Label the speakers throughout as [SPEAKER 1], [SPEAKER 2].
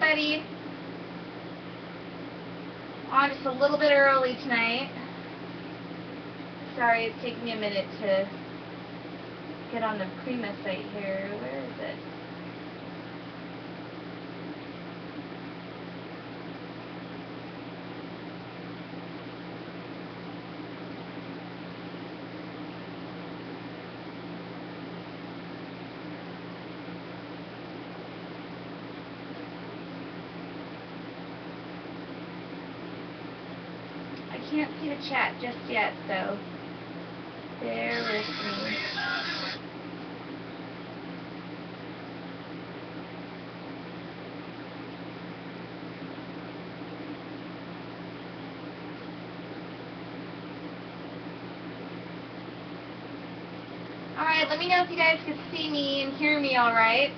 [SPEAKER 1] everybody. On just a little bit early tonight. Sorry, it's taking me a minute to get on the Prima site here. Where is it? I can't see the chat just yet, so bear with me. Alright, let me know if you guys can see me and hear me alright.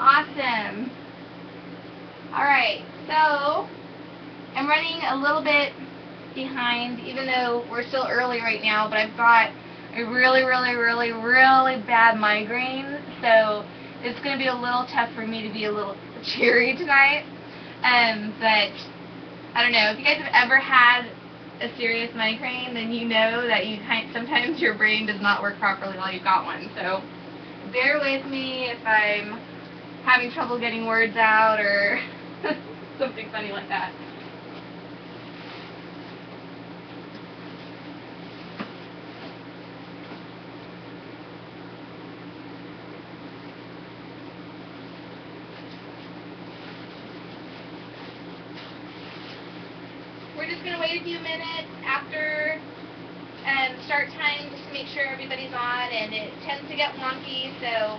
[SPEAKER 1] Awesome. Alright, so I'm running a little bit behind, even though we're still early right now, but I've got a really bad migraine, so it's going to be a little tough for me to be a little cheery tonight. But I don't know, if you guys have ever had a serious migraine, then you know that sometimes your brain does not work properly while you've got one. So bear with me if I'm having trouble getting words out or something funny like that. We're just going to wait a few minutes after start time just to make sure everybody's on, and it tends to get wonky, so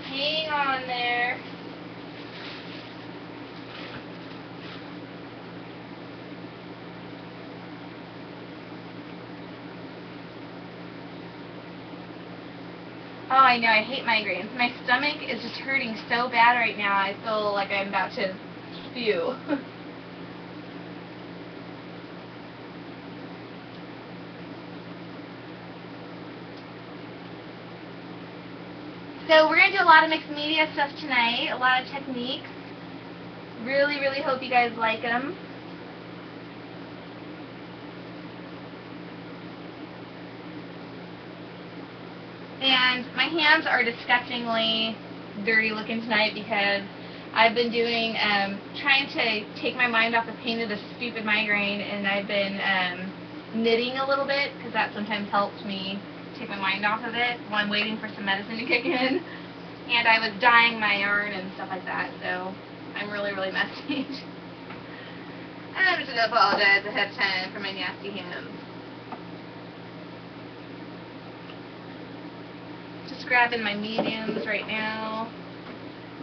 [SPEAKER 1] hang on there. Oh, I know, I hate migraines. My stomach is just hurting so bad right now, I feel like I'm about to spew. So we're going to do a lot of mixed media stuff tonight, a lot of techniques. Really hope you guys like them. And my hands are disgustingly dirty looking tonight because I've been doing, trying to take my mind off the pain of this stupid migraine, and I've been knitting a little bit because that sometimes helps me take my mind off of it while I'm waiting for some medicine to kick in. And I was dyeing my yarn and stuff like that, so I'm really messy. And I'm just going to apologize ahead of time for my nasty hands. Just grabbing my mediums right now,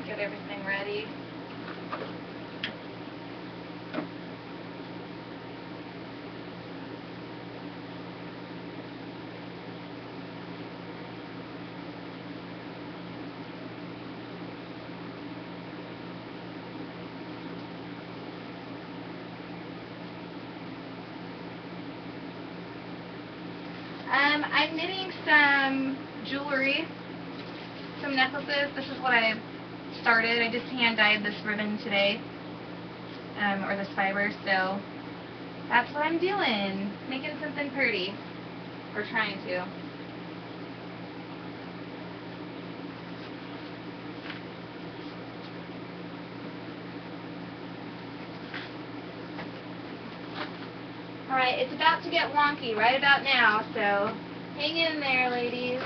[SPEAKER 1] get everything ready. I'm knitting some jewelry, some necklaces. This is what I started. I just hand dyed this ribbon today, or this fiber, so that's what I'm doing. Making something pretty, or trying to. Alright, it's about to get wonky right about now, so hang in there, ladies.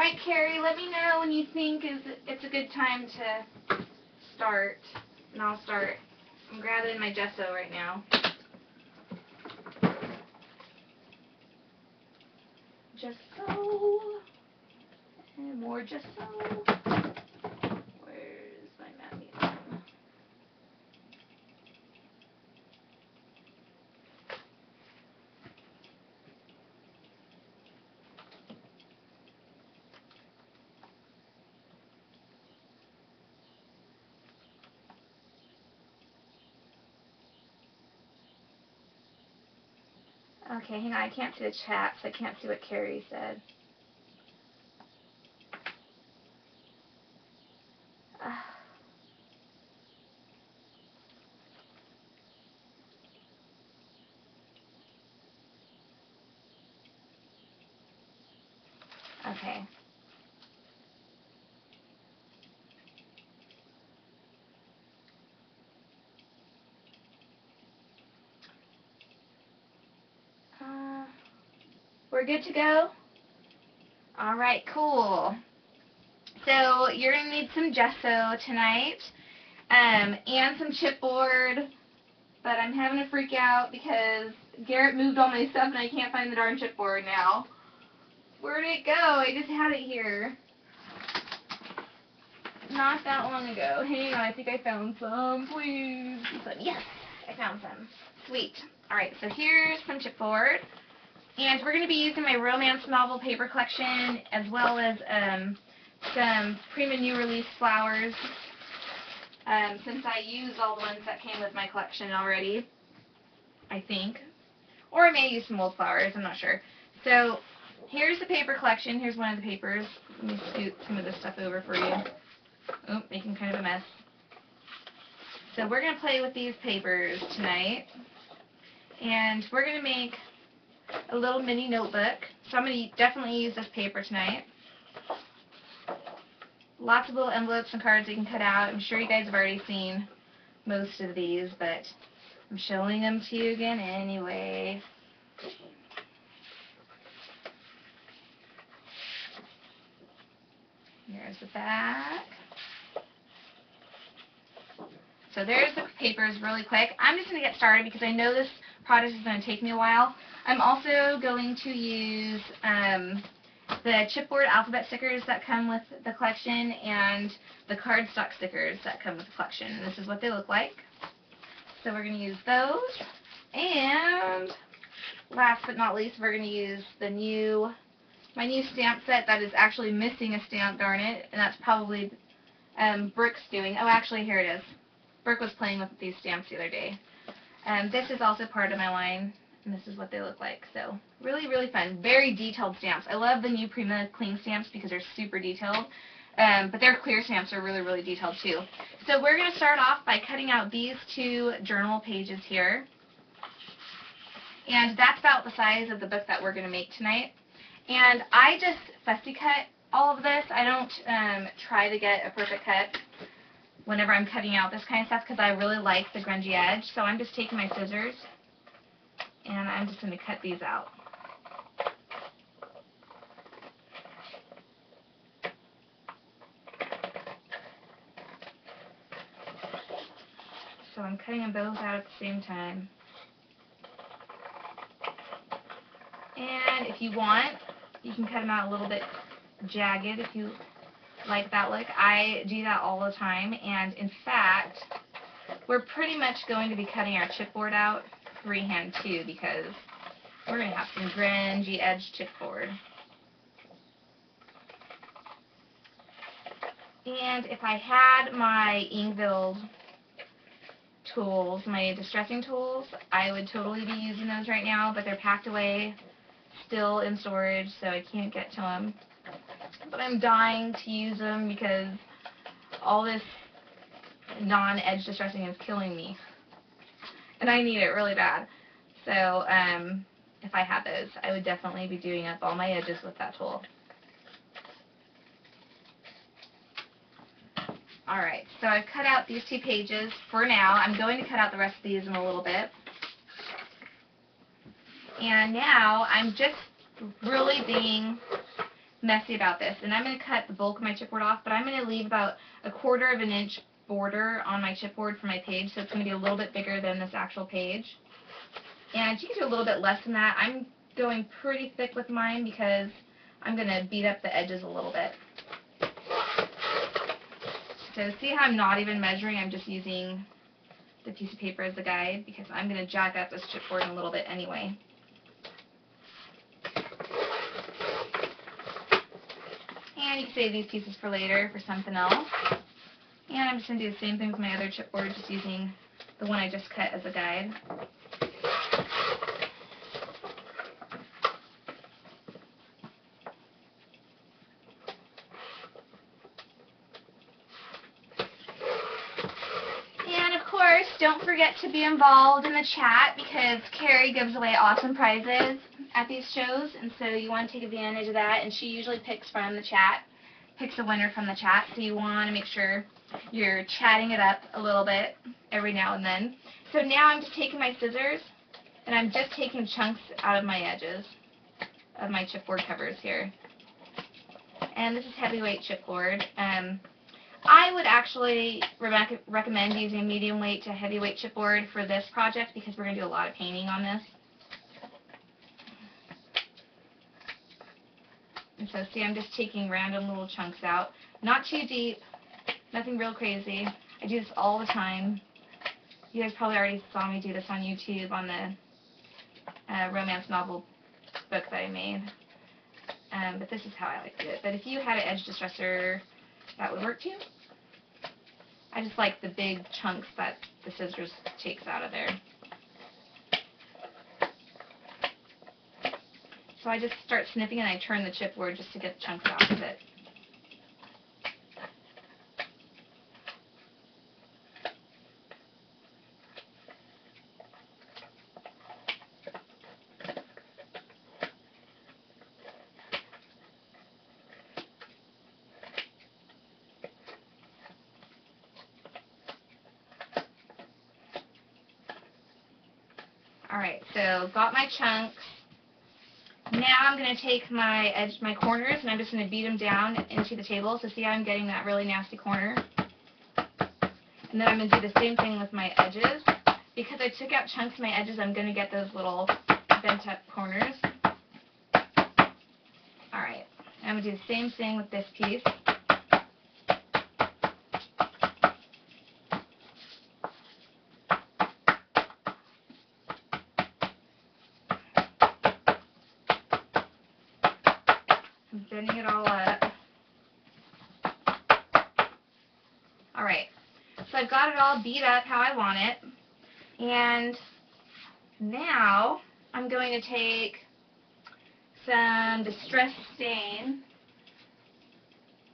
[SPEAKER 1] Alright, Carrie, let me know when you think it's a good time to start. And I'll start. I'm grabbing my gesso right now. Gesso. And more gesso. Where's my magnesium? Okay, hang on. I can't see the chat, so I can't see what Carrie said. Okay. We're good to go? Alright, cool. So you're going to need some gesso tonight, and some chipboard, but I'm having a freak out because Garrett moved all my stuff and I can't find the darn chipboard now. Where did it go? I just had it here not that long ago. Hang on, I think I found some. Please. Yes, I found some. Sweet. Alright, so here's some chipboard. And we're going to be using my romance novel paper collection, as well as some Prima new release flowers, since I used all the ones that came with my collection already, I think. Or I may use some old flowers, I'm not sure. So here's the paper collection. Here's one of the papers. Let me scoot some of this stuff over for you. Oh, making kind of a mess. So we're going to play with these papers tonight. And we're going to make a little mini notebook. So I'm going to definitely use this paper tonight. Lots of little envelopes and cards you can cut out. I'm sure you guys have already seen most of these, but I'm showing them to you again anyway. Here's the back. So there's the papers really quick. I'm just going to get started because I know this project is going to take me a while. I'm also going to use the chipboard alphabet stickers that come with the collection and the cardstock stickers that come with the collection. And this is what they look like. So we're going to use those. And last but not least, we're going to use my new stamp set that is actually missing a stamp, darn it. And that's probably Brooke's doing. Oh, actually, here it is. Brooke was playing with these stamps the other day. This is also part of my line, and this is what they look like. So really, really fun. Very detailed stamps. I love the new Prima cling stamps because they're super detailed, but their clear stamps are really, really detailed too. So we're going to start off by cutting out these 2 journal pages here, and that's about the size of the book that we're going to make tonight. And I just fussy cut all of this. I don't try to get a perfect cut whenever I'm cutting out this kind of stuff because I really like the grungy edge. So I'm just taking my scissors and I'm just going to cut these out. So I'm cutting them both out at the same time. And if you want, you can cut them out a little bit jagged if you like that look. I do that all the time, and in fact, we're pretty much going to be cutting our chipboard out freehand too because we're going to have some grungy edge chipboard. And if I had my Inkville tools, my distressing tools, I would totally be using those right now, but they're packed away still in storage, so I can't get to them. But I'm dying to use them because all this non-edge distressing is killing me. And I need it really bad. So if I had those, I would definitely be doing up all my edges with that tool. Alright, so I've cut out these 2 pages for now. I'm going to cut out the rest of these in a little bit. And now I'm just really being messy about this. And I'm going to cut the bulk of my chipboard off, but I'm going to leave about 1/4 of an inch border on my chipboard for my page, so it's going to be a little bit bigger than this actual page. And you can do a little bit less than that. I'm going pretty thick with mine because I'm going to beat up the edges a little bit. So see how I'm not even measuring, I'm just using the piece of paper as a guide because I'm going to jack up this chipboard a little bit anyway. And you can save these pieces for later for something else. And I'm just going to do the same thing with my other chipboard, just using the one I just cut as a guide. Don't forget to be involved in the chat because Carrie gives away awesome prizes at these shows, and so you want to take advantage of that, and she usually picks from the chat, picks a winner from the chat, so you want to make sure you're chatting it up a little bit every now and then. So now I'm just taking my scissors, and I'm just taking chunks out of my edges of my chipboard covers here. And this is heavyweight chipboard. I would actually recommend using medium weight to heavyweight chipboard for this project because we're going to do a lot of painting on this. And so see, I'm just taking random little chunks out. Not too deep, nothing real crazy. I do this all the time. You guys probably already saw me do this on YouTube on the romance novel book that I made. But this is how I like to do it. But if you had an edge distressor, that would work too. I just like the big chunks that the scissors takes out of there. So I just start snipping and I turn the chipboard just to get the chunks out of it. Alright, so got my chunks. Now I'm going to take my corners and I'm just going to beat them down into the table. So see how I'm getting that really nasty corner? And then I'm going to do the same thing with my edges. Because I took out chunks of my edges, I'm going to get those little bent up corners. Alright, I'm going to do the same thing with this piece. Bending it all up. Alright, so I've got it all beat up how I want it. And now I'm going to take some Distress Stain.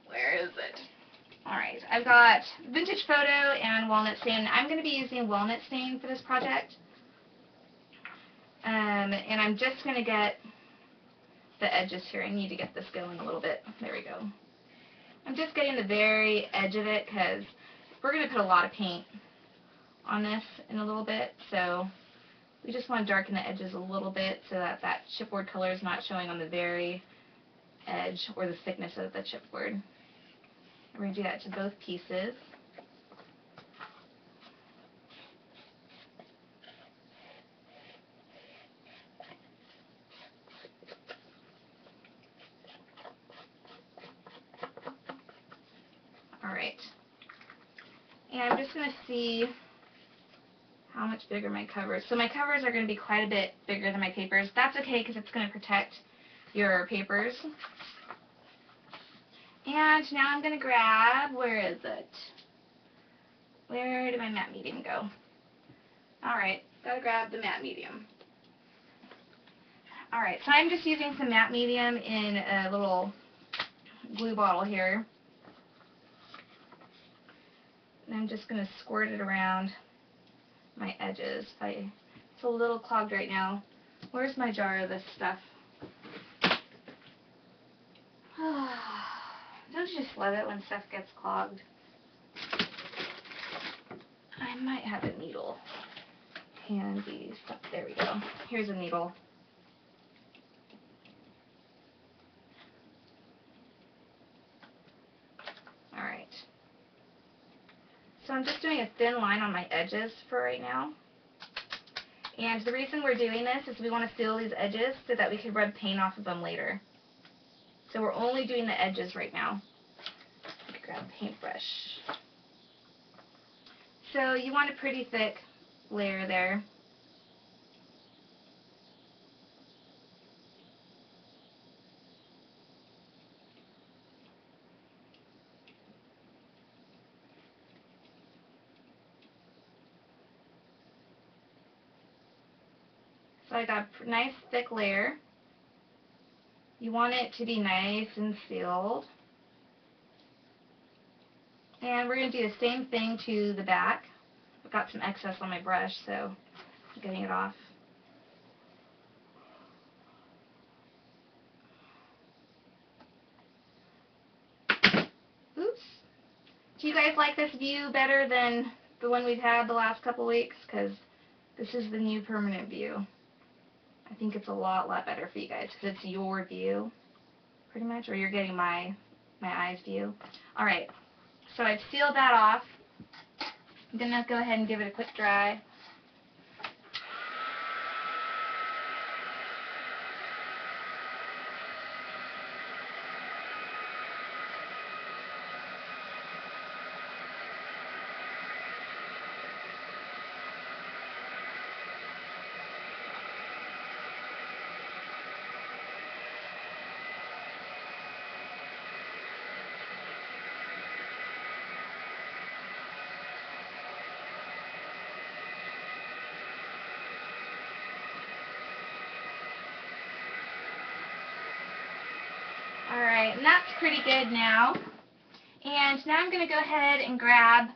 [SPEAKER 1] Where is it? Alright, I've got Vintage Photo and Walnut Stain. I'm going to be using Walnut Stain for this project. And I'm just going to get the edges here. I need to get this going a little bit. There we go. I'm just getting the very edge of it because we're going to put a lot of paint on this in a little bit, so we just want to darken the edges a little bit so that that chipboard color is not showing on the very edge or the thickness of the chipboard. We're going to do that to both pieces. Alright, and I'm just going to see how much bigger my covers. So my covers are going to be quite a bit bigger than my papers. That's okay because it's going to protect your papers. And now I'm going to grab, where is it? Where did my matte medium go? Alright, got to grab the matte medium. Alright, so I'm just using some matte medium in a little glue bottle here. And I'm just going to squirt it around my edges. It's a little clogged right now. Where's my jar of this stuff? Don't you just love it when stuff gets clogged? I might have a needle handy. There we go. Here's a needle. I'm just doing a thin line on my edges for right now. And the reason we're doing this is we want to seal these edges so that we can rub paint off of them later. So we're only doing the edges right now. Grab a paintbrush. So you want a pretty thick layer there. So I got a nice thick layer. You want it to be nice and sealed. And we're going to do the same thing to the back. I've got some excess on my brush, so I'm getting it off. Oops. Do you guys like this view better than the one we've had the last couple weeks? Because this is the new permanent view. I think it's a lot better for you guys because it's your view, pretty much, or you're getting my eyes view. Alright, so I've sealed that off. I'm going to go ahead and give it a quick dry. Alright, and that's pretty good now. And now I'm going to go ahead and grab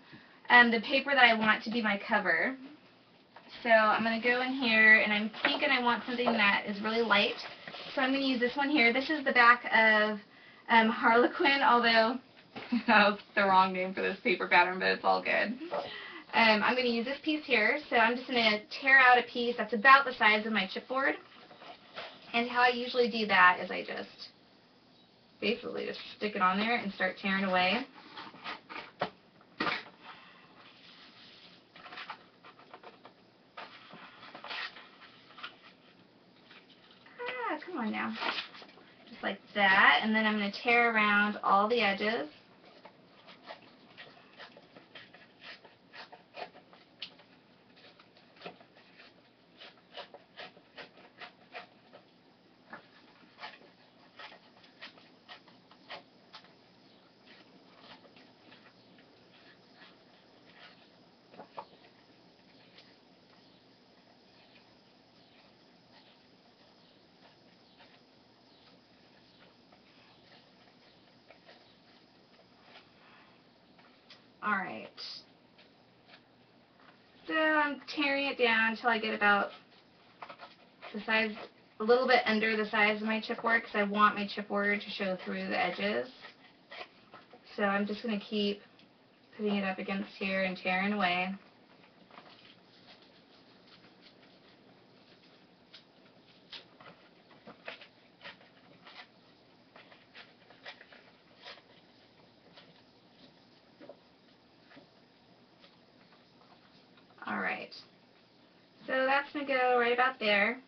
[SPEAKER 1] the paper that I want to be my cover. So I'm going to go in here, and I'm thinking I want something that is really light. So I'm going to use this one here. This is the back of Harlequin, although that was the wrong name for this paper pattern, but it's all good. I'm going to use this piece here. So I'm just going to tear out a piece that's about the size of my chipboard. And how I usually do that is I just basically just stick it on there and start tearing away. Come on now. Just like that, and then I'm going to tear around all the edges. Alright, so I'm tearing it down until I get about the size, a little bit under the size of my chipboard, because I want my chipboard to show through the edges. So I'm just going to keep putting it up against here and tearing away. Alright, so that's going to go right about there.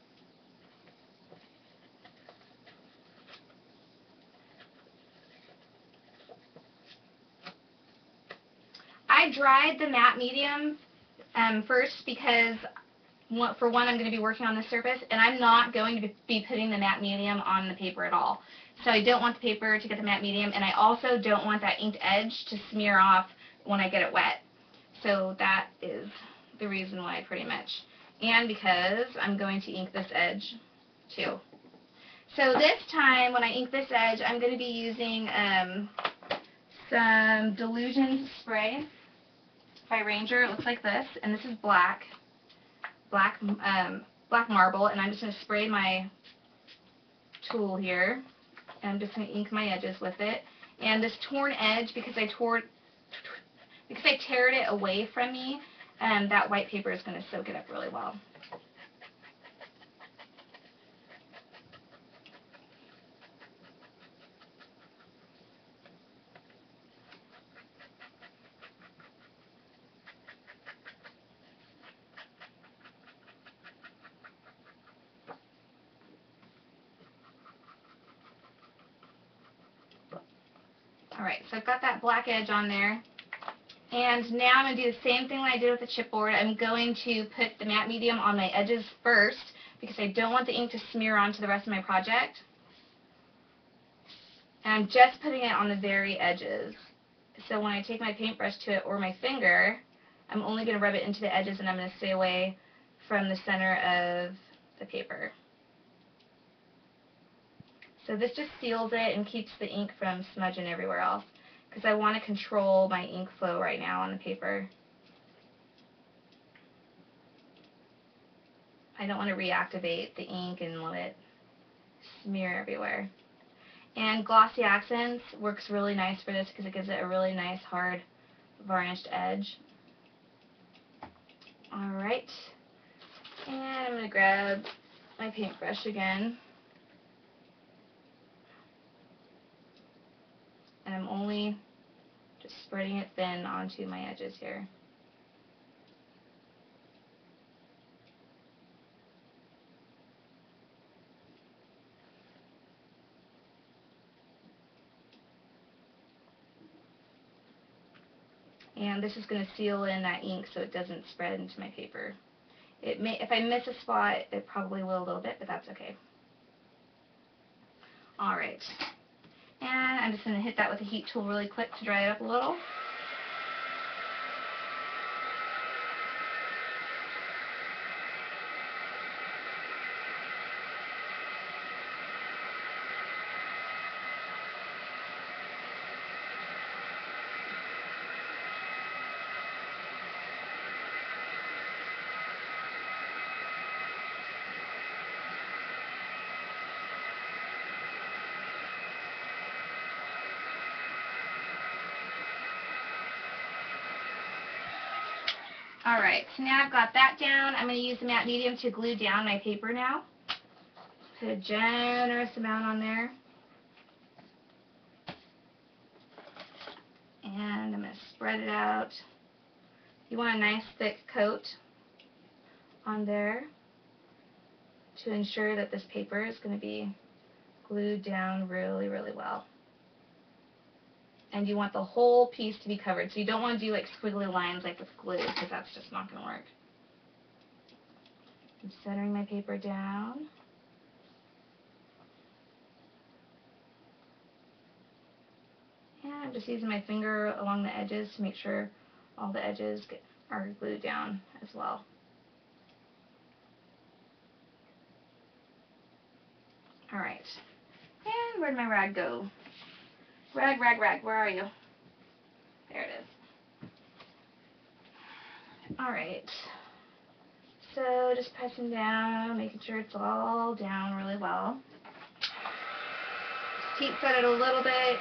[SPEAKER 1] I dried the matte medium first because, for one, I'm going to be working on the surface, and I'm not going to be putting the matte medium on the paper at all. So I don't want the paper to get the matte medium, and I also don't want that inked edge to smear off when I get it wet. So that is the reason why, pretty much. And because I'm going to ink this edge too. So this time when I ink this edge, I'm going to be using some Delusion spray by Ranger. It looks like this, and this is black marble, and I'm just going to spray my tool here, and I'm just going to ink my edges with it. And this torn edge, because I teared it away from me, that white paper is going to soak it up really well. Alright, so I've got that black edge on there. And now I'm going to do the same thing that I did with the chipboard. I'm going to put the matte medium on my edges first because I don't want the ink to smear onto the rest of my project. And I'm just putting it on the very edges. So when I take my paintbrush to it or my finger, I'm only going to rub it into the edges and I'm going to stay away from the center of the paper. So this just seals it and keeps the ink from smudging everywhere else, because I want to control my ink flow right now on the paper. I don't want to reactivate the ink and let it smear everywhere. And Glossy Accents works really nice for this because it gives it a really nice hard varnished edge. Alright, and I'm going to grab my paintbrush again. And I'm only just spreading it thin onto my edges here. And this is going to seal in that ink so it doesn't spread into my paper. It may, if I miss a spot, it probably will a little bit, but that's okay. Alright. And I'm just going to hit that with a heat tool really quick to dry it up a little. Alright, so now I've got that down. I'm going to use the matte medium to glue down my paper now. Put a generous amount on there. And I'm going to spread it out. You want a nice thick coat on there to ensure that this paper is going to be glued down really, really well. And you want the whole piece to be covered. So you don't want to do like squiggly lines like with glue, because that's just not going to work. I'm centering my paper down. And I'm just using my finger along the edges to make sure all the edges are glued down as well. Alright. And where'd my rag go? Rag, rag, rag, where are you? There it is. Alright. So just pressing down, making sure it's all down really well. Heat set it a little bit.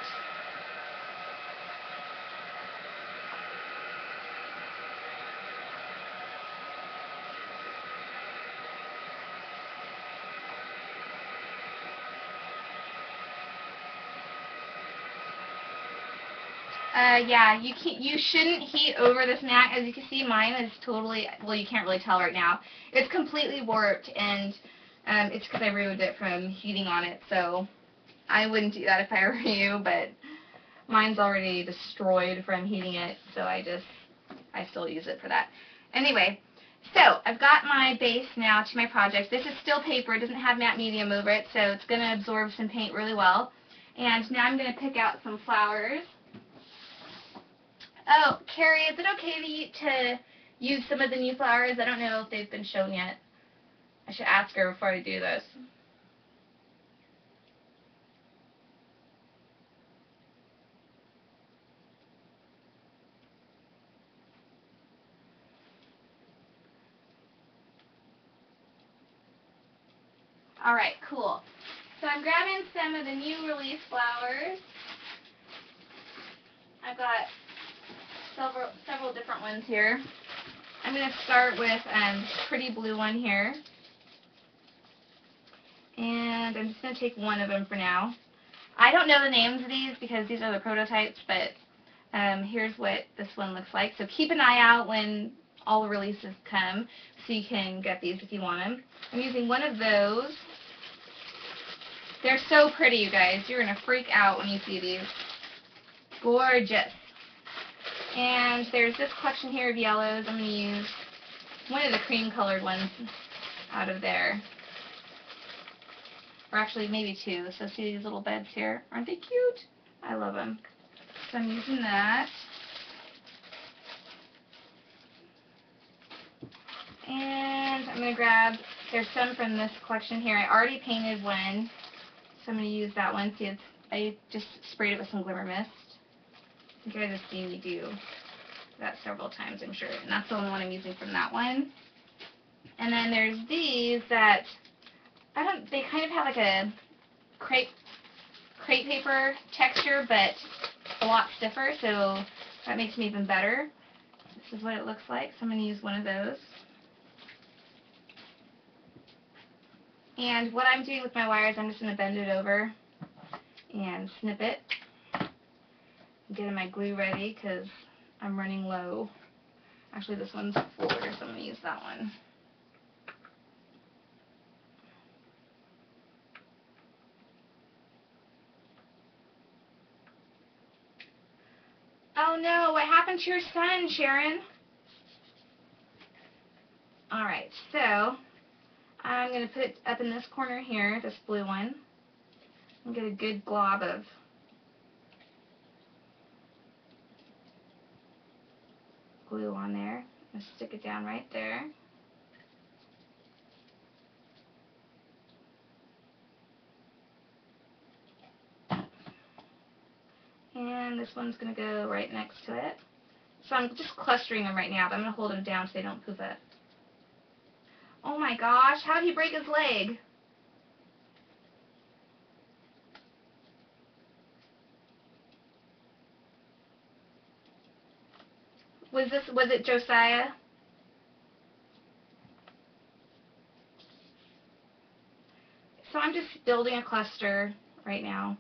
[SPEAKER 1] Yeah, you shouldn't heat over this mat. As you can see, mine is totally, well, you can't really tell right now. It's completely warped, and it's because I ruined it from heating on it, so I wouldn't do that if I were you, but mine's already destroyed from heating it, so I still use it for that. Anyway, so I've got my base now to my project. This is still paper. It doesn't have matte medium over it, so it's going to absorb some paint really well. And now I'm going to pick out some flowers. Oh, Carrie, is it okay to use some of the new flowers? I don't know if they've been shown yet. I should ask her before I do this. Alright, cool. So I'm grabbing some of the new release flowers. I've got several different ones here. I'm going to start with pretty blue one here. And I'm just going to take one of them for now. I don't know the names of these because these are the prototypes, but here's what this one looks like. So keep an eye out when all the releases come so you can get these if you want them. I'm using one of those. They're so pretty, you guys. You're going to freak out when you see these. Gorgeous. And there's this collection here of yellows. I'm going to use one of the cream colored ones out of there. Or actually maybe two. So see these little beds here? Aren't they cute? I love them. So I'm using that. And I'm going to grab, there's some from this collection here. I already painted one, so I'm going to use that one. See, I just sprayed it with some glimmer mist. You guys have seen me do that several times, I'm sure. And that's the only one I'm using from that one. And then there's these that, they kind of have like a crepe paper texture, but a lot stiffer, so that makes them even better. This is what it looks like, so I'm going to use one of those. And what I'm doing with my wires, I'm just going to bend it over and snip it. I'm getting my glue ready because I'm running low. Actually, this one's fuller, so I'm going to use that one. Oh no, what happened to your sun, Sharon? Alright, so I'm going to put it up in this corner here, this blue one, and get a good glob of glue on there. I'm going to stick it down right there. And this one's going to go right next to it. So I'm just clustering them right now, but I'm going to hold them down so they don't poof up. Oh my gosh, how did he break his leg? Was it Josiah? So I'm just building a cluster right now.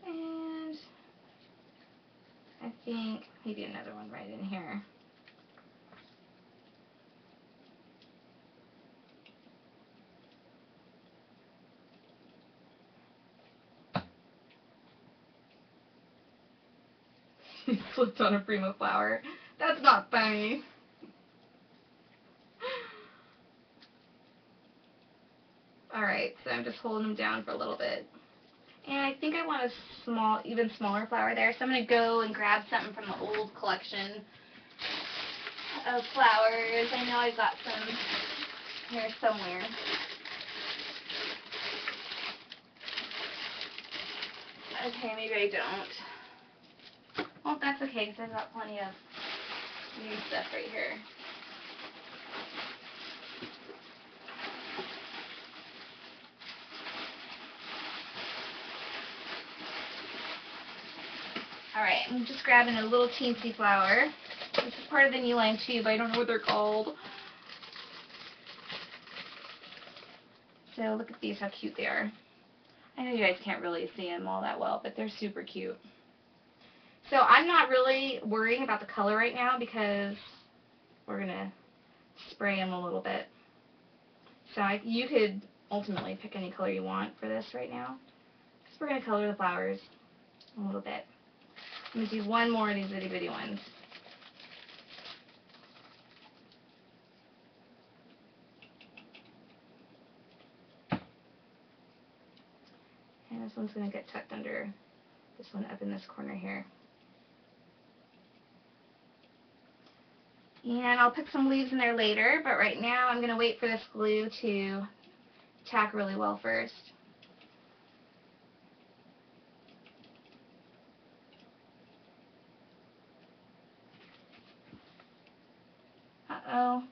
[SPEAKER 1] And I think maybe another one right in here. He slipped on a prima flower. That's not funny. Alright, so I'm just holding them down for a little bit. And I think I want a even smaller flower there, so I'm going to go and grab something from the old collection of flowers. I know I've got some here somewhere. Okay, maybe I don't. Well, that's okay, because I've got plenty of new stuff right here. Alright, I'm just grabbing a little teensy flower. This is part of the new line too, but I don't know what they're called. So look at these, how cute they are. I know you guys can't really see them all that well, but they're super cute. So I'm not really worrying about the color right now because we're going to spray them a little bit. So you could ultimately pick any color you want for this right now. Because we're going to color the flowers a little bit. I'm going to do one more of these itty bitty ones. And this one's going to get tucked under this one up in this corner here. And I'll put some leaves in there later, but right now I'm going to wait for this glue to tack really well first. Uh-oh.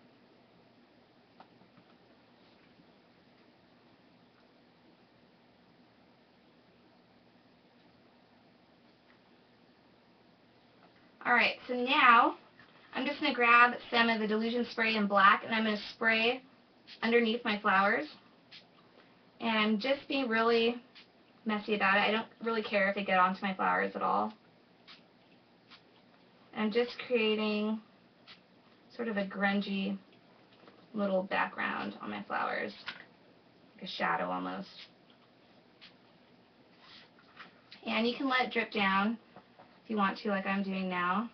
[SPEAKER 1] Alright, so now I'm just going to grab some of the Delusion spray in black and I'm going to spray underneath my flowers. And I'm just being really messy about it. I don't really care if they get onto my flowers at all. I'm just creating sort of a grungy little background on my flowers, like a shadow almost. And you can let it drip down if you want to, like I'm doing now.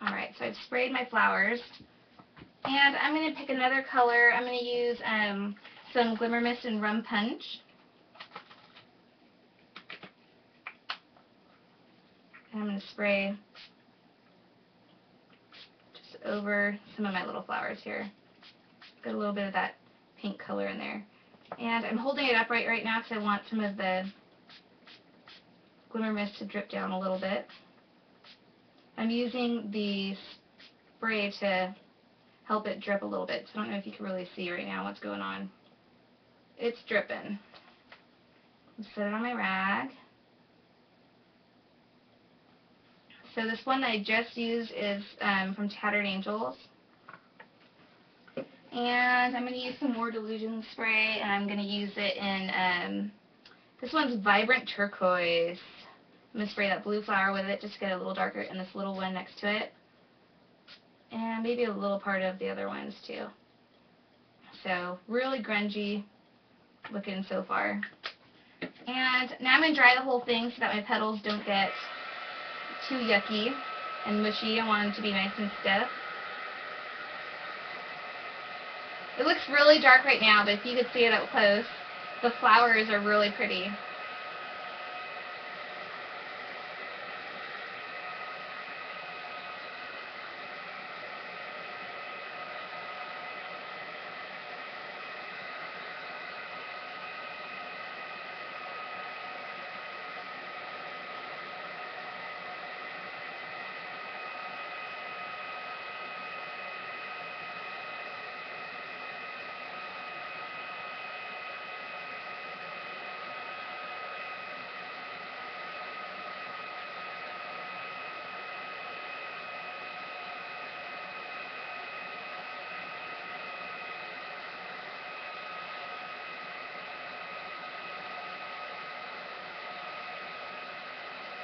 [SPEAKER 1] Alright, so I've sprayed my flowers. And I'm going to pick another color. I'm going to use some Glimmer Mist and Rum Punch. And I'm going to spray just over some of my little flowers here. Got a little bit of that pink color in there. And I'm holding it upright right now because I want some of the Glimmer Mist to drip down a little bit. I'm using the spray to help it drip a little bit, so I don't know if you can really see right now what's going on. It's dripping. Set it on my rag. So this one that I just used is from Tattered Angels. And I'm going to use some more Delusion spray, and I'm going to use it in, this one's Vibrant Turquoise. I'm going to spray that blue flower with it just to get it a little darker, and this little one next to it. And maybe a little part of the other ones too. So really grungy looking so far. And now I'm going to dry the whole thing so that my petals don't get too yucky and mushy. I want them to be nice and stiff. It looks really dark right now, but if you could see it up close, the flowers are really pretty.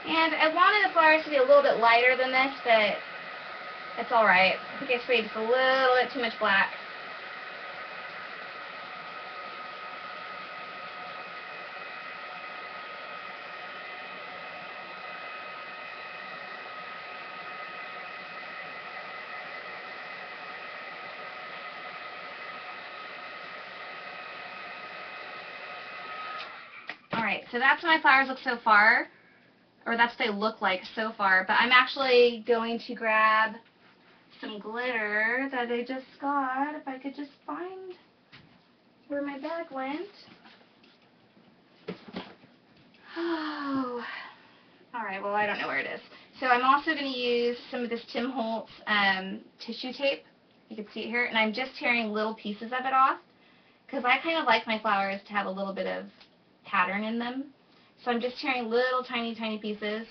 [SPEAKER 1] And I wanted the flowers to be a little bit lighter than this, but it's alright. I think I sprayed just a little bit too much black. Alright, so that's what my flowers look so far. Or that's what they look like so far, but I'm actually going to grab some glitter that I just got, if I could just find where my bag went. Oh, alright, well I don't know where it is. So I'm also going to use some of this Tim Holtz tissue tape, you can see it here, and I'm just tearing little pieces of it off, because I kind of like my flowers to have a little bit of pattern in them. So I'm just tearing little tiny pieces.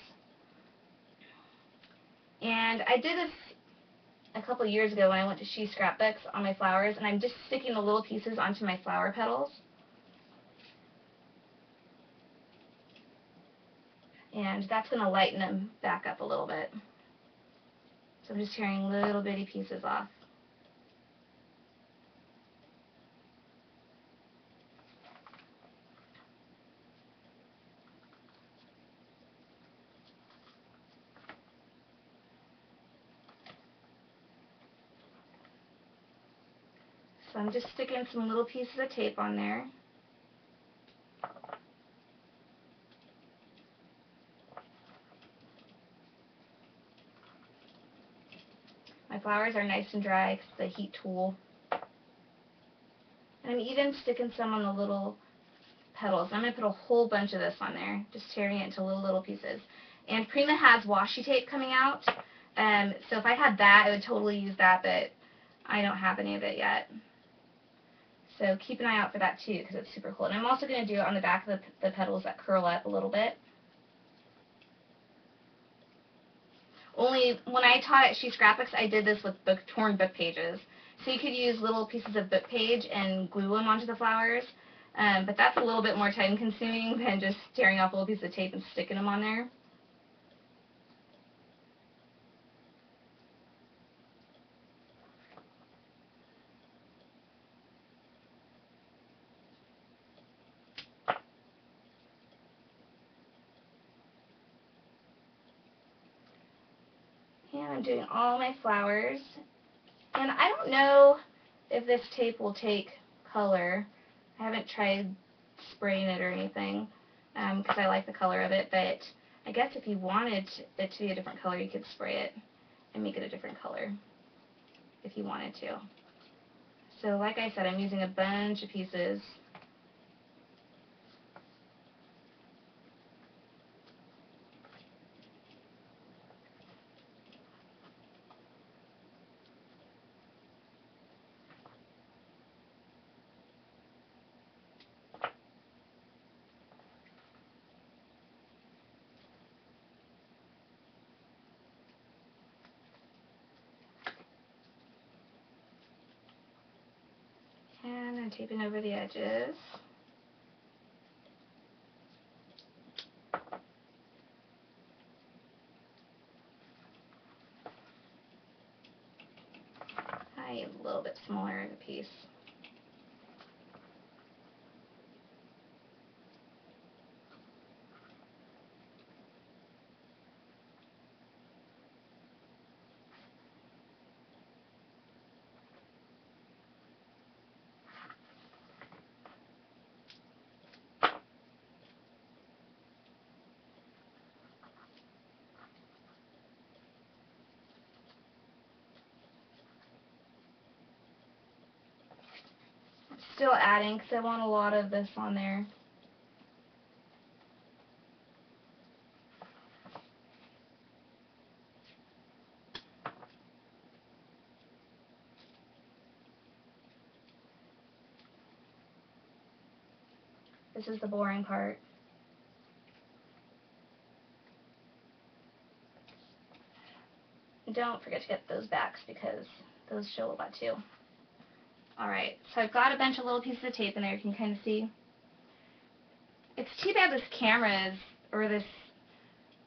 [SPEAKER 1] And I did this a couple years ago when I went to She Scrapbooks on my flowers, and I'm just sticking the little pieces onto my flower petals. And that's going to lighten them back up a little bit. So I'm just tearing little bitty pieces off. So I'm just sticking some little pieces of tape on there. My flowers are nice and dry because the heat tool. And I'm even sticking some on the little petals. I'm going to put a whole bunch of this on there, just tearing it into little pieces. And Prima has washi tape coming out, so if I had that, I would totally use that, but I don't have any of it yet. So keep an eye out for that too, because it's super cool. And I'm also going to do it on the back of the petals that curl up a little bit. Only when I taught at She Scrapbooks, I did this with torn book pages. So you could use little pieces of book page and glue them onto the flowers, but that's a little bit more time consuming than just tearing off a little piece of tape and sticking them on there. And I'm doing all my flowers. And I don't know if this tape will take color. I haven't tried spraying it or anything because I like the color of it, but I guess if you wanted it to be a different color, you could spray it and make it a different color if you wanted to. So like I said, I'm using a bunch of pieces. And I'm taping over the edges. A little bit smaller of a piece. Still adding because I want a lot of this on there. This is the boring part. Don't forget to get those backs because those show a lot too. Alright, so I've got a bunch of little pieces of tape in there, you can kind of see. It's too bad this camera is, or this,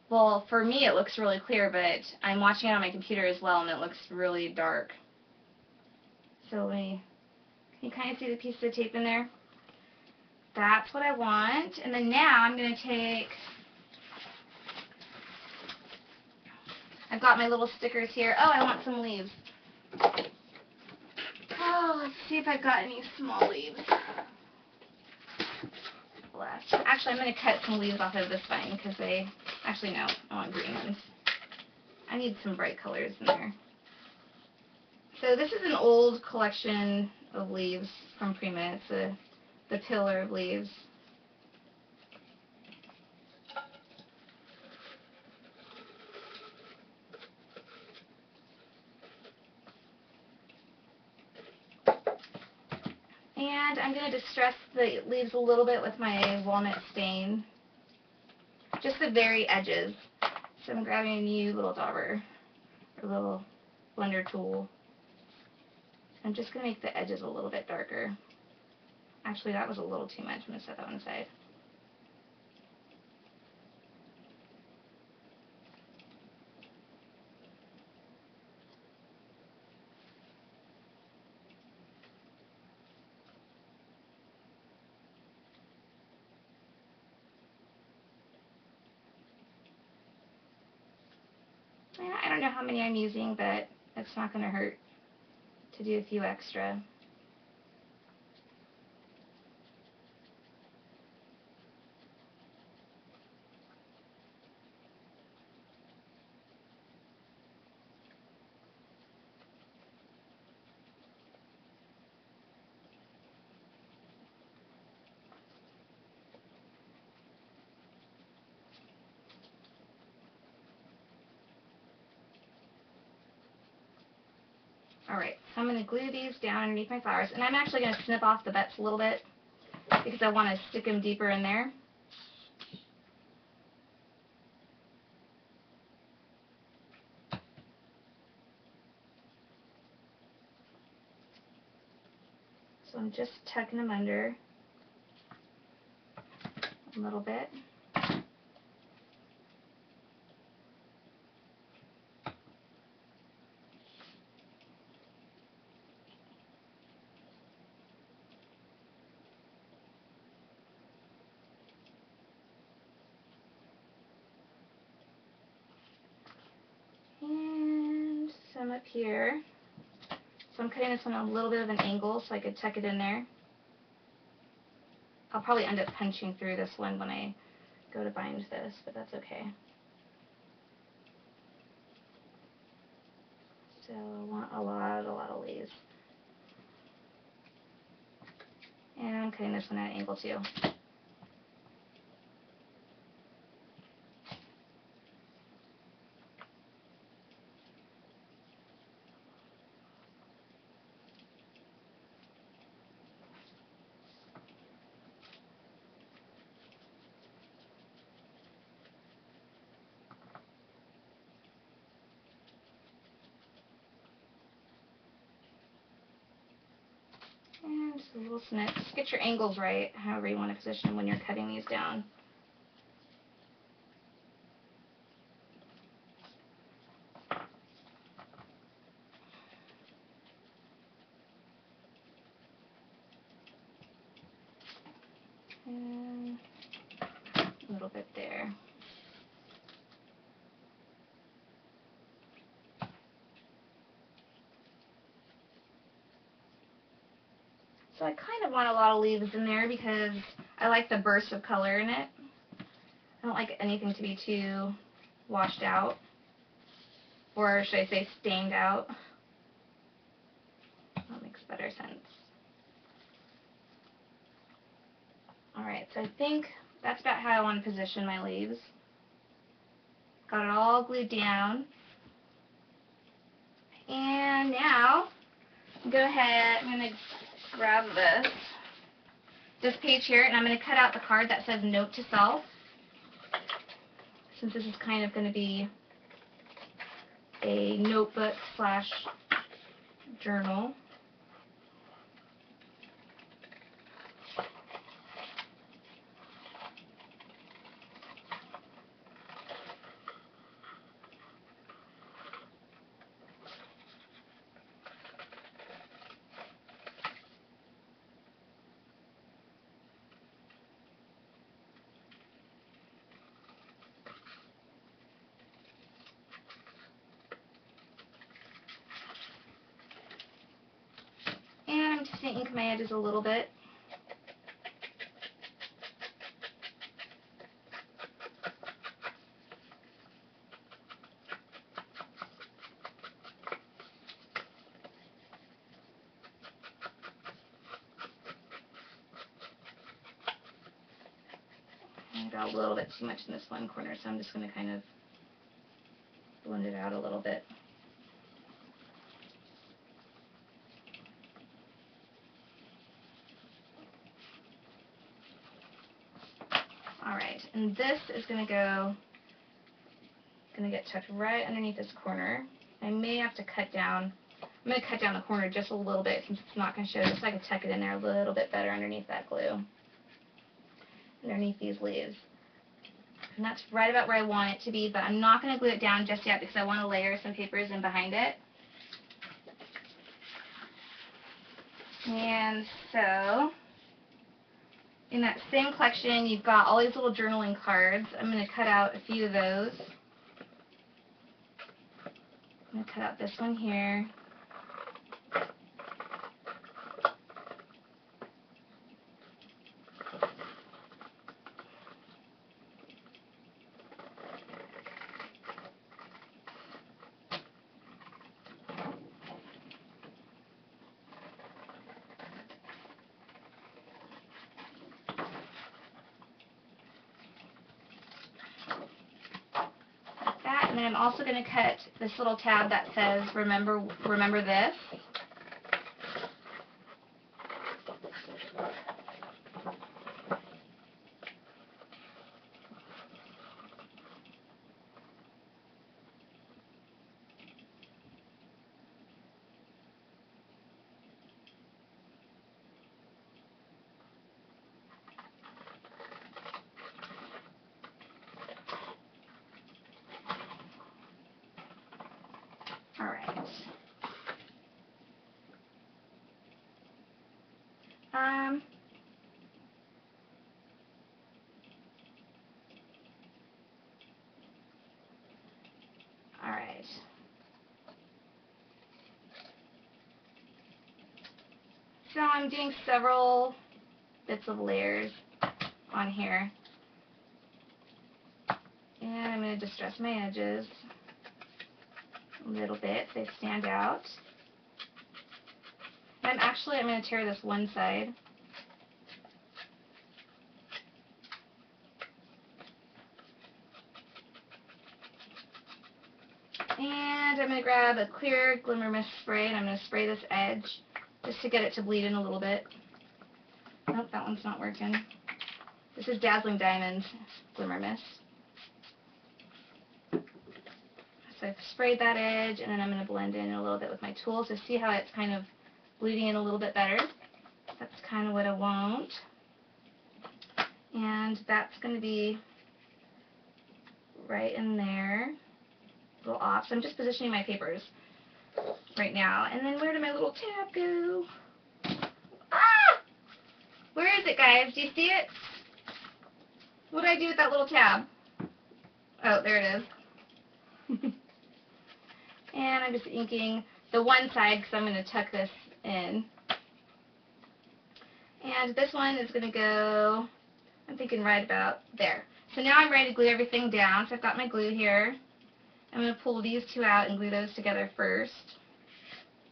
[SPEAKER 1] well, for me it looks really clear, but I'm watching it on my computer as well and it looks really dark. So can you kind of see the pieces of tape in there? That's what I want. And then now I'm going to take, I've got my little stickers here. Oh, I want some leaves. Oh, let's see if I've got any small leaves left. Actually, I'm going to cut some leaves off of this vine because actually no, I want green ones. I need some bright colors in there. So this is an old collection of leaves from Prima. It's the pillar of leaves. And I'm going to distress the leaves a little bit with my walnut stain. Just the very edges. So I'm grabbing a new little dauber, or little blender tool. I'm just going to make the edges a little bit darker. Actually, that was a little too much. I'm going to set that one aside. I don't know how many I'm using, but it's not going to hurt to do a few extra. Alright, so I'm going to glue these down underneath my flowers, and I'm actually going to snip off the butts a little bit because I want to stick them deeper in there. So I'm just tucking them under a little bit. And some up here. So I'm cutting this one at a little bit of an angle so I could tuck it in there. I'll probably end up punching through this one when I go to bind this, but that's okay. So I want a lot of leaves. And I'm cutting this one at an angle too. And just a little snip. Just get your angles right, however you want to position them when you're cutting these down. And a little bit there. So I kind of want a lot of leaves in there because I like the burst of color in it. I don't like anything to be too washed out, or should I say stained out. That makes better sense. Alright, so I think that's about how I want to position my leaves. Got it all glued down. And now, go ahead, I'm going to grab this page here, and I'm going to cut out the card that says Note to Self, since this is kind of going to be a notebook slash journal. And I'm just going to ink my edges a little bit. I got a little bit too much in this one corner, so I'm just going to kind of blend it out a little bit. Alright, and this is going to get tucked right underneath this corner. I may have to cut down, I'm going to cut down the corner just a little bit since it's not going to show, just so I can tuck it in there a little bit better underneath that glue, underneath these leaves. And that's right about where I want it to be, but I'm not going to glue it down just yet because I want to layer some papers in behind it. And so, in that same collection, you've got all these little journaling cards. I'm going to cut out a few of those. I'm going to cut out this one here. And then I'm also going to cut this little tab that says remember this. Alright. So I'm doing several bits of layers on here. And I'm going to distress my edges a little bit so they stand out. And I'm going to tear this one side. And I'm going to grab a clear Glimmer Mist spray and I'm going to spray this edge just to get it to bleed in a little bit. Nope, that one's not working. This is Dazzling Diamonds Glimmer Mist. So I've sprayed that edge and then I'm going to blend in a little bit with my tool. So see how it's kind of bleeding in a little bit better? That's kind of what I want. And that's going to be right in there. A little off. So I'm just positioning my papers right now. And then where did my little tab go? Ah! Where is it, guys? Do you see it? What did I do with that little tab? Oh, there it is. And I'm just inking the one side because I'm going to tuck this in. And this one is going to go, I'm thinking right about there. So now I'm ready to glue everything down. So I've got my glue here. I'm going to pull these two out and glue those together first.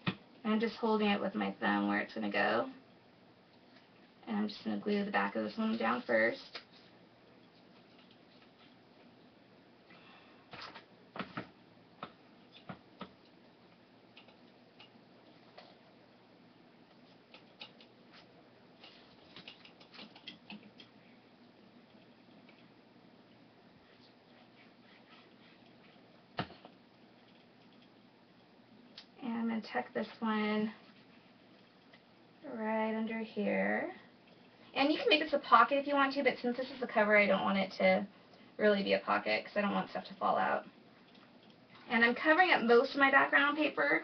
[SPEAKER 1] And I'm just holding it with my thumb where it's going to go. And I'm just going to glue the back of this one down first. And I'm going to tuck this one right under here. And you can make this a pocket if you want to, but since this is the cover, I don't want it to really be a pocket because I don't want stuff to fall out. And I'm covering up most of my background paper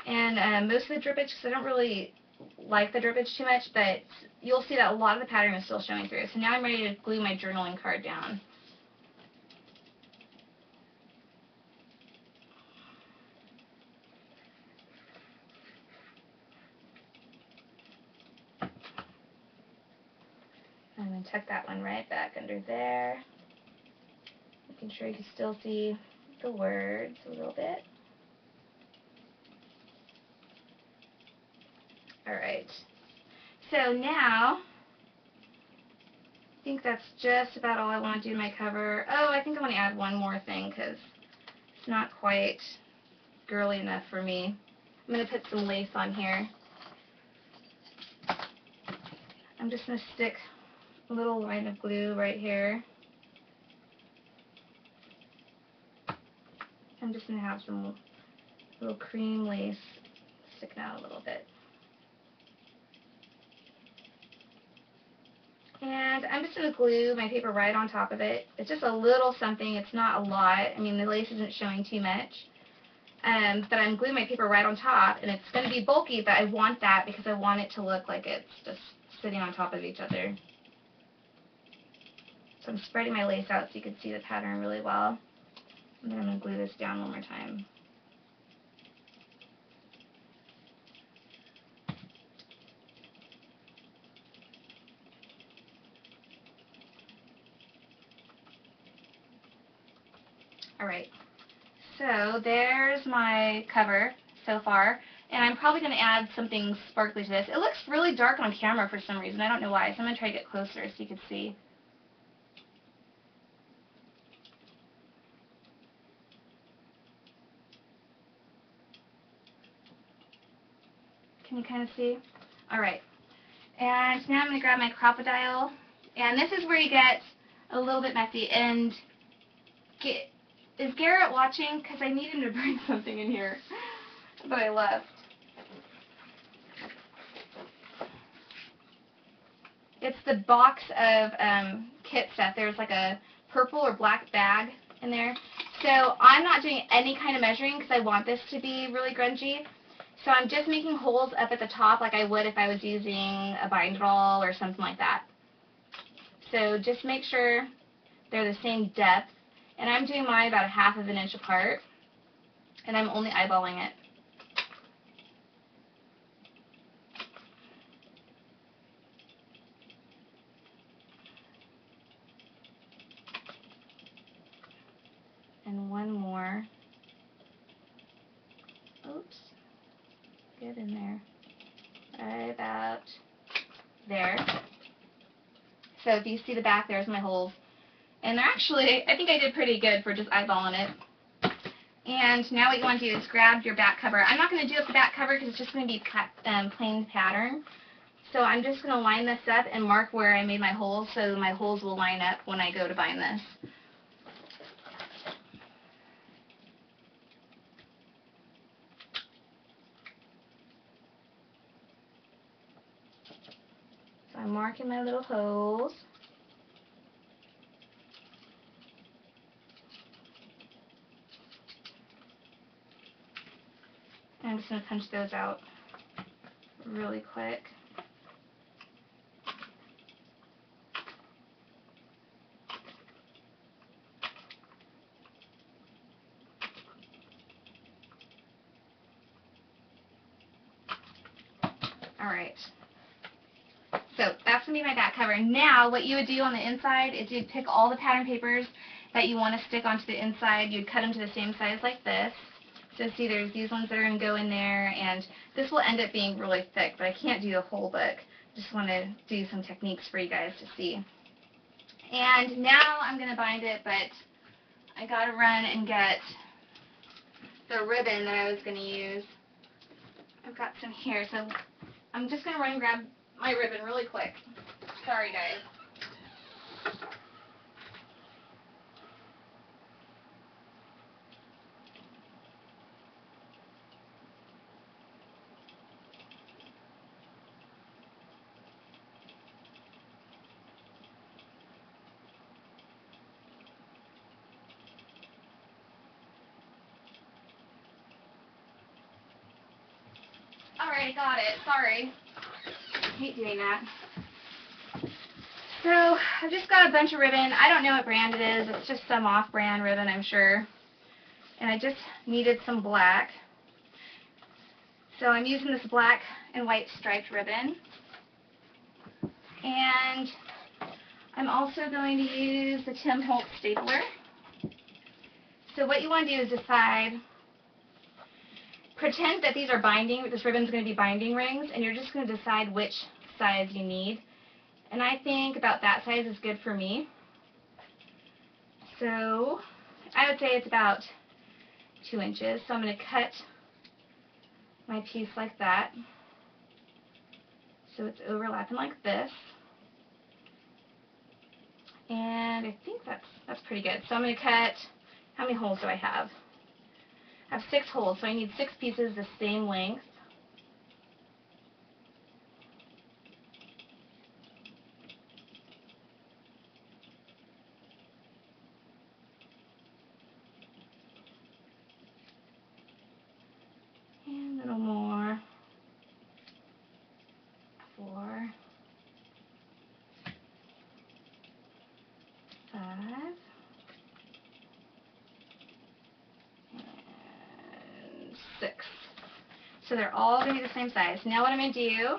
[SPEAKER 1] and most of the drippage because I don't really like the drippage too much, but you'll see that a lot of the pattern is still showing through. So now I'm ready to glue my journaling card down. I'm going to tuck that one right back under there, making sure you can still see the words a little bit. Alright, so now I think that's just about all I want to do in my cover. Oh, I think I want to add one more thing because it's not quite girly enough for me. I'm going to put some lace on here. I'm just going to stick a little line of glue right here. I'm just going to have some little cream lace sticking out a little bit. And I'm just going to glue my paper right on top of it. It's just a little something. It's not a lot. I mean, the lace isn't showing too much. But I'm gluing my paper right on top, and it's going to be bulky, but I want that because I want it to look like it's just sitting on top of each other. So I'm spreading my lace out so you can see the pattern really well. And then I'm going to glue this down one more time. Alright, so there's my cover so far, and I'm probably going to add something sparkly to this. It looks really dark on camera for some reason. I don't know why, so I'm going to try to get closer so you can see. Can you kind of see? Alright, and now I'm going to grab my crocodile, and this is where you get a little bit messy. And is Garrett watching? Because I need him to bring something in here that I left. It's the box of kit stuff. There's like a purple or black bag in there. So I'm not doing any kind of measuring because I want this to be really grungy. So I'm just making holes up at the top like I would if I was using a binderol or something like that. So just make sure they're the same depth. And I'm doing mine about 1/2 of an inch apart. And I'm only eyeballing it. And one more. Oops. Get in there. Right about there. So if you see the back, there's my holes. And they're actually, I think I did pretty good for just eyeballing it. And now what you want to do is grab your back cover. I'm not going to do up the back cover because it's just going to be plain pattern. So I'm just going to line this up and mark where I made my holes so my holes will line up when I go to bind this. So I'm marking my little holes. And I'm just going to punch those out really quick. Alright, so that's going to be my back cover. Now what you would do on the inside is you'd pick all the pattern papers that you want to stick onto the inside. You'd cut them to the same size like this. So see, there's these ones that are going to go in there, and this will end up being really thick, but I can't do the whole book. Just want to do some techniques for you guys to see. And now I'm going to bind it, but I got to run and get the ribbon that I was going to use. I've got some here, so I'm just going to run and grab my ribbon really quick. Sorry, guys. Alright, got it. Sorry. I hate doing that. So, I've just got a bunch of ribbon. I don't know what brand it is. It's just some off-brand ribbon, I'm sure. And I just needed some black. So I'm using this black and white striped ribbon. And I'm also going to use the Tim Holtz stapler. So what you want to do is decide, pretend that these are binding, this ribbon's going to be binding rings, and you're just going to decide which size you need. And I think about that size is good for me. So I would say it's about 2 inches. So I'm going to cut my piece like that. So it's overlapping like this. And I think that's pretty good. So I'm going to cut, how many holes do I have? I have 6 holes, so I need 6 pieces the same length. And a little more. 4, 5, and 6. So they're all going to be the same size. Now what I'm going to do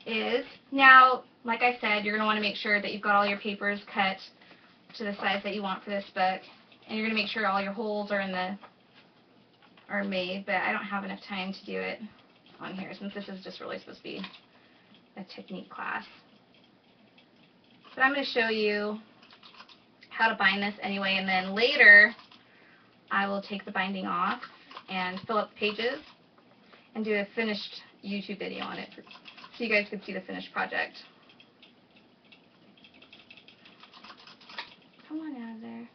[SPEAKER 1] is, now, like I said, you're going to want to make sure that you've got all your papers cut to the size that you want for this book. And you're going to make sure all your holes are made, but I don't have enough time to do it on here since this is just really supposed to be a technique class. But I'm going to show you how to bind this anyway, and then later I will take the binding off and fill up the pages and do a finished YouTube video on it so you guys can see the finished project. Come on out of there.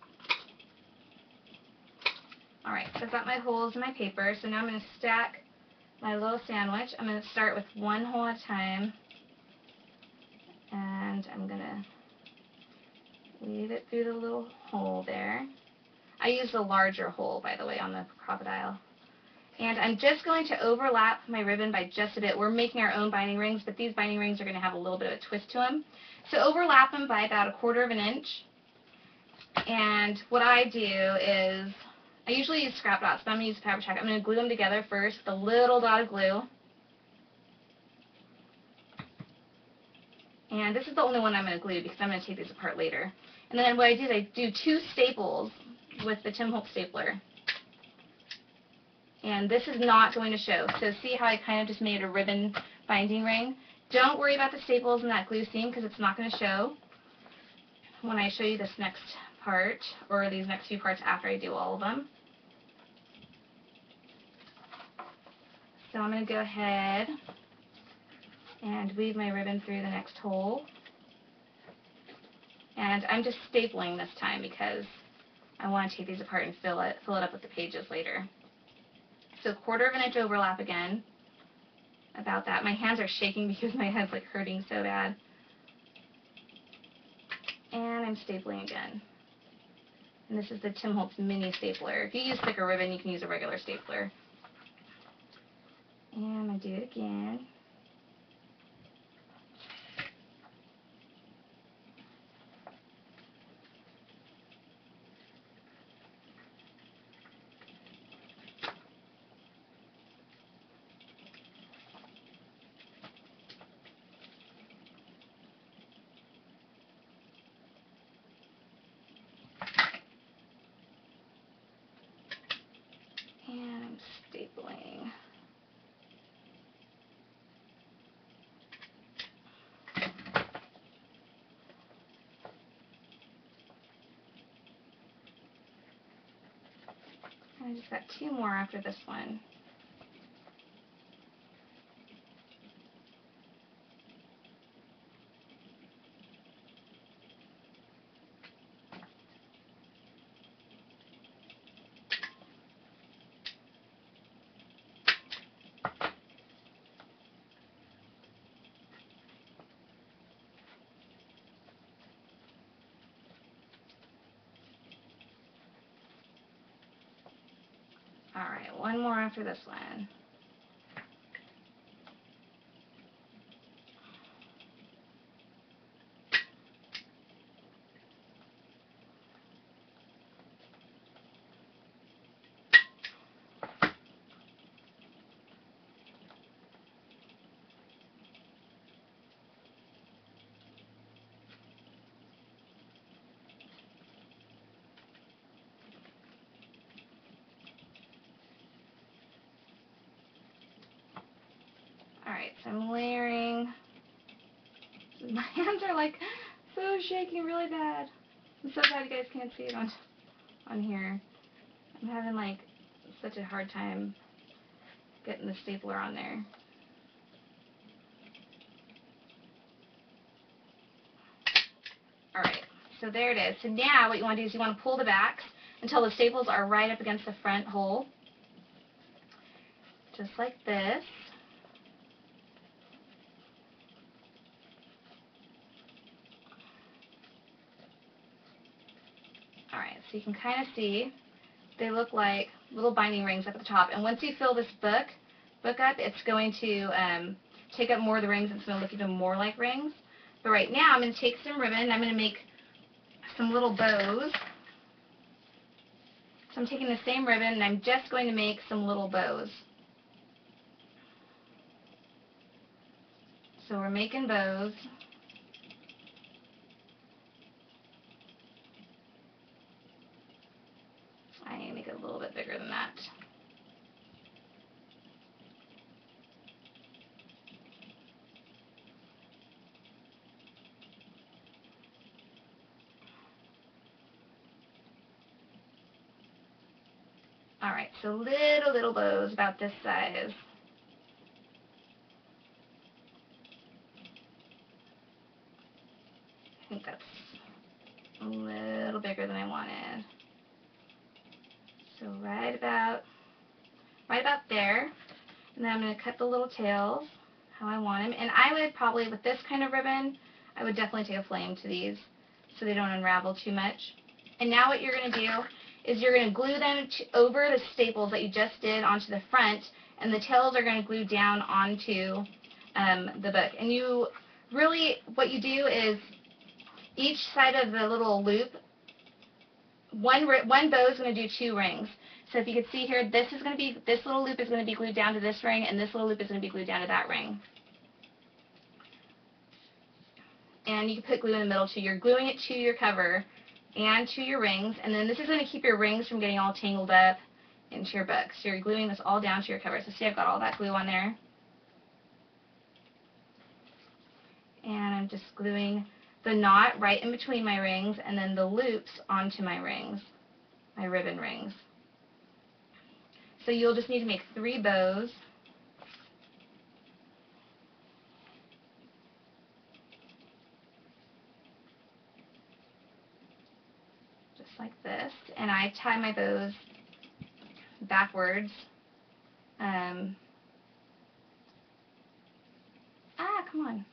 [SPEAKER 1] Alright, so I've got my holes in my paper, so now I'm going to stack my little sandwich. I'm going to start with one hole at a time, and I'm going to weave it through the little hole there. I use the larger hole, by the way, on the crocodile. And I'm just going to overlap my ribbon by just a bit. We're making our own binding rings, but these binding rings are going to have a little bit of a twist to them. So overlap them by about 1/4 of an inch. And what I do is, I usually use scrap dots, but I'm going to use Fabric Tack. I'm going to glue them together first with a little dot of glue. And this is the only one I'm going to glue because I'm going to take these apart later. And then what I do is I do 2 staples with the Tim Holtz stapler. And this is not going to show. So see how I kind of just made a ribbon binding ring? Don't worry about the staples and that glue seam because it's not going to show when I show you this next part, or these next few parts after I do all of them. So I'm going to go ahead and weave my ribbon through the next hole. And I'm just stapling this time because I want to take these apart and fill it up with the pages later. So 1/4 of an inch overlap again, about that. My hands are shaking because my head's like hurting so bad. And I'm stapling again. And this is the Tim Holtz mini stapler. If you use thicker ribbon, you can use a regular stapler. And I'm going to do it again. And I'm stapling. And I just got 2 more after this one. Alright, 1 more after this one. Alright, so I'm layering. My hands are like so shaking really bad. I'm so glad you guys can't see it on here. I'm having like such a hard time getting the stapler on there. Alright, so there it is. So now what you want to do is you want to pull the backs until the staples are right up against the front hole. Just like this. Alright, so you can kind of see they look like little binding rings up at the top. And once you fill this book up, it's going to take up more of the rings and it's going to look even more like rings. But right now I'm going to take some ribbon and I'm going to make some little bows. So I'm taking the same ribbon and I'm just going to make some little bows. So we're making bows. I need to make it a little bit bigger than that. Alright, so little bows about this size. I think that's a little bigger than I wanted. So right about there. And then I'm going to cut the little tails how I want them. And I would probably, with this kind of ribbon, I would definitely take a flame to these so they don't unravel too much. And now what you're going to do is you're going to glue them over the staples that you just did onto the front, and the tails are going to glue down onto the book. And you really, what you do is each side of the little loop, one bow is going to do 2 rings. So if you can see here, this little loop is going to be glued down to this ring, and this little loop is going to be glued down to that ring. And you can put glue in the middle too. You're gluing it to your cover and to your rings, and then this is going to keep your rings from getting all tangled up into your book. So you're gluing this all down to your cover. So see, I've got all that glue on there. And I'm just gluing the knot right in between my rings, and then the loops onto my rings, my ribbon rings. So you'll just need to make 3 bows. Just like this. And I tie my bows backwards. Come on.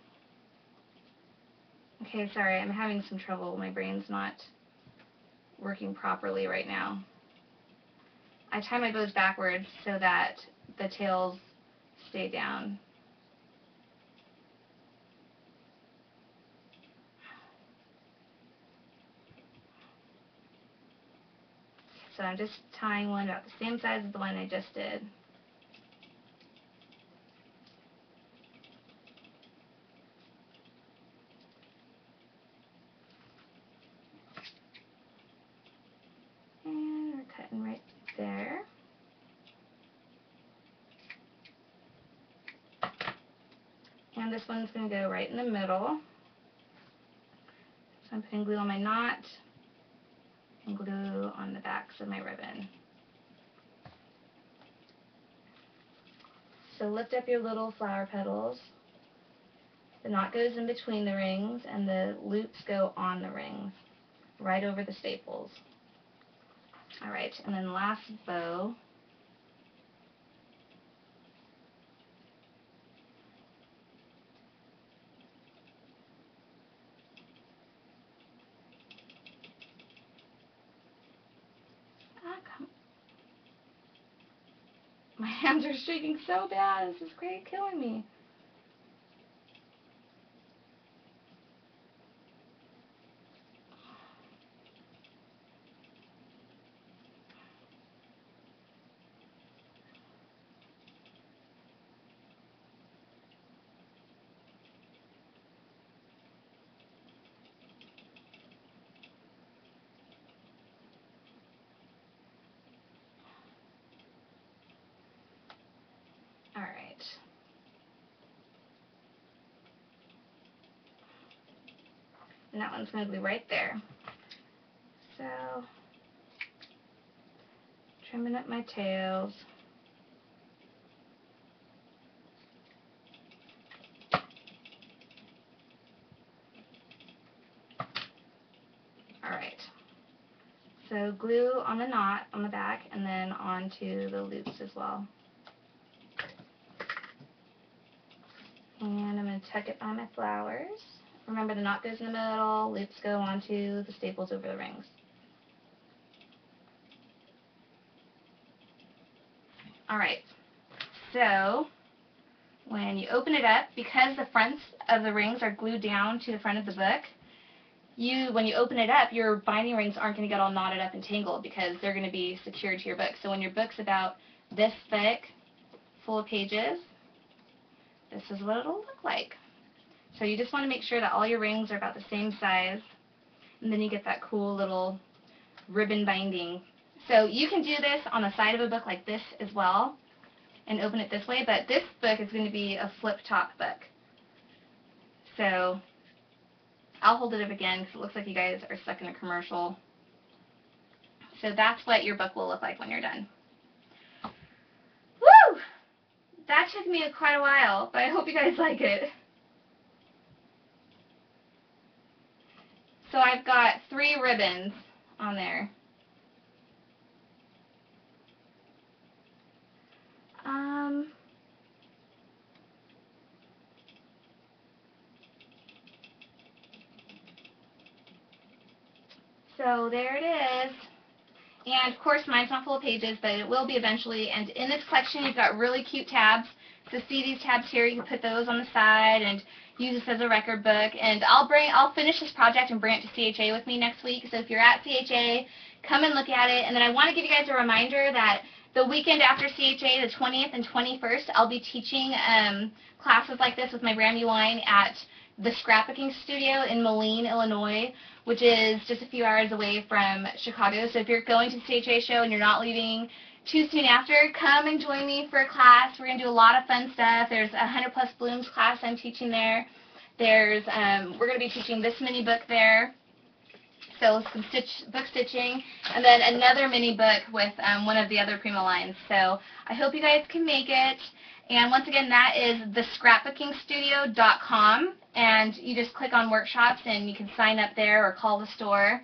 [SPEAKER 1] Okay, sorry, I'm having some trouble. My brain's not working properly right now. I tie my bows backwards so that the tails stay down. So I'm just tying one about the same size as the one I just did. And we're cutting right there. And this one's going to go right in the middle. So I'm putting glue on my knot and glue on the backs of my ribbon. So lift up your little flower petals. The knot goes in between the rings, and the loops go on the rings, right over the staples. Alright, and then last bow. My hands are shaking so bad. This is great, killing me. Alright. And that one's going to be right there. So, trimming up my tails. Alright. So glue on the knot on the back, and then onto the loops as well. And I'm going to tuck it by my flowers. Remember, the knot goes in the middle, loops go onto the staples over the rings. Alright, so when you open it up, because the fronts of the rings are glued down to the front of the book, when you open it up, your binding rings aren't going to get all knotted up and tangled because they're going to be secured to your book. So when your book's about this thick, full of pages, this is what it'll look like. So you just want to make sure that all your rings are about the same size, and then you get that cool little ribbon binding. So you can do this on the side of a book like this as well, and open it this way, but this book is going to be a flip top book. So I'll hold it up again because it looks like you guys are stuck in a commercial. So that's what your book will look like when you're done. Woo! That took me quite a while, but I hope you guys like it. So I've got 3 ribbons on there. So there it is. And of course, mine's not full of pages, but it will be eventually. And in this collection, you've got really cute tabs. So see these tabs here? You can put those on the side and use this as a record book. And I'll finish this project and bring it to CHA with me next week. So if you're at CHA, come and look at it. And then I want to give you guys a reminder that the weekend after CHA, the 20th and 21st, I'll be teaching classes like this with my brand new line at the Scrapbooking Studio in Moline, Illinois, which is just a few hours away from Chicago. So if you're going to the CHA show and you're not leaving too soon after, come and join me for a class. We're going to do a lot of fun stuff. There's a 100 Plus Blooms class I'm teaching there. There's we're going to be teaching this mini book there. So some book stitching, and then another mini book with one of the other Prima lines. So I hope you guys can make it. And once again, that is thescrapbookingstudio.com, and you just click on workshops and you can sign up there or call the store.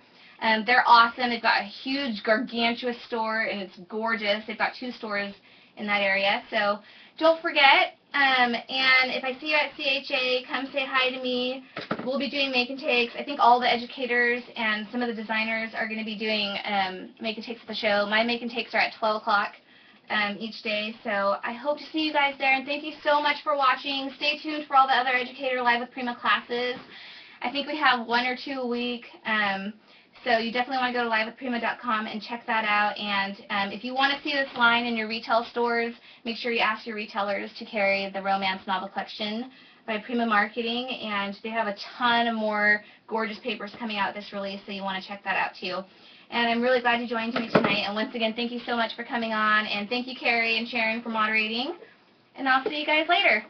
[SPEAKER 1] They're awesome. They've got a huge, gargantuous store, and it's gorgeous. They've got 2 stores in that area. So don't forget. And if I see you at CHA, come say hi to me. We'll be doing make and takes. I think all the educators and some of the designers are going to be doing make and takes at the show. My make and takes are at 12 o'clock each day. So I hope to see you guys there. And thank you so much for watching. Stay tuned for all the other Educator Live with Prima classes. I think we have 1 or 2 a week. So you definitely want to go to livewithprima.com and check that out. And if you want to see this line in your retail stores, make sure you ask your retailers to carry the Romance Novel Collection by Prima Marketing. And they have a ton of more gorgeous papers coming out with this release, so you want to check that out too. And I'm really glad you joined me tonight. And once again, thank you so much for coming on. And thank you, Carrie and Sharon, for moderating. And I'll see you guys later.